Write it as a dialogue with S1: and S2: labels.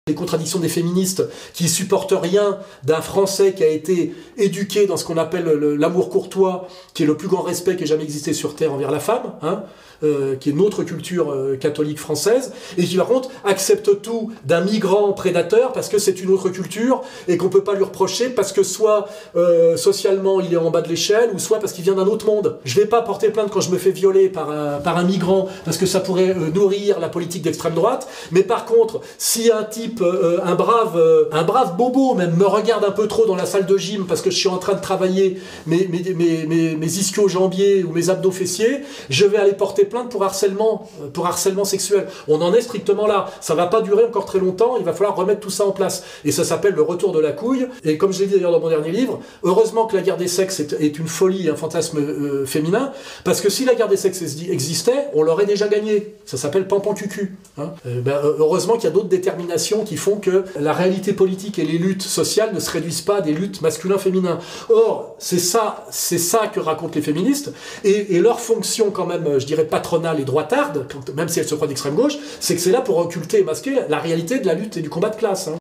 S1: Les contradictions des féministes qui supportent rien d'un Français qui a été éduqué dans ce qu'on appelle l'amour courtois, qui est le plus grand respect qui ait jamais existé sur Terre envers la femme, hein, qui est notre culture catholique française, et qui par contre accepte tout d'un migrant prédateur parce que c'est une autre culture et qu'on peut pas lui reprocher parce que soit socialement il est en bas de l'échelle ou soit parce qu'il vient d'un autre monde. Je vais pas porter plainte quand je me fais violer par un migrant parce que ça pourrait nourrir la politique d'extrême droite, mais par contre si un type, un brave bobo même me regarde un peu trop dans la salle de gym parce que je suis en train de travailler mes ischio-jambiers ou mes abdos fessiers, je vais aller porter plainte pour harcèlement sexuel. On en est strictement là. Ça va pas durer encore très longtemps, il va falloir remettre tout ça en place. Et ça s'appelle le retour de la couille. Et comme je l'ai dit d'ailleurs dans mon dernier livre, heureusement que la guerre des sexes est une folie, un fantasme féminin, parce que si la guerre des sexes existait, on l'aurait déjà gagné. Ça s'appelle pampan-cucu. Hein. Heureusement qu'il y a d'autres déterminations qui font que la réalité politique et les luttes sociales ne se réduisent pas à des luttes masculin-féminin. Or, c'est ça que racontent les féministes, et leur fonction quand même, je dirais patronale et droitarde, même si elles se croient d'extrême gauche, c'est que c'est là pour occulter et masquer la réalité de la lutte et du combat de classe. Hein.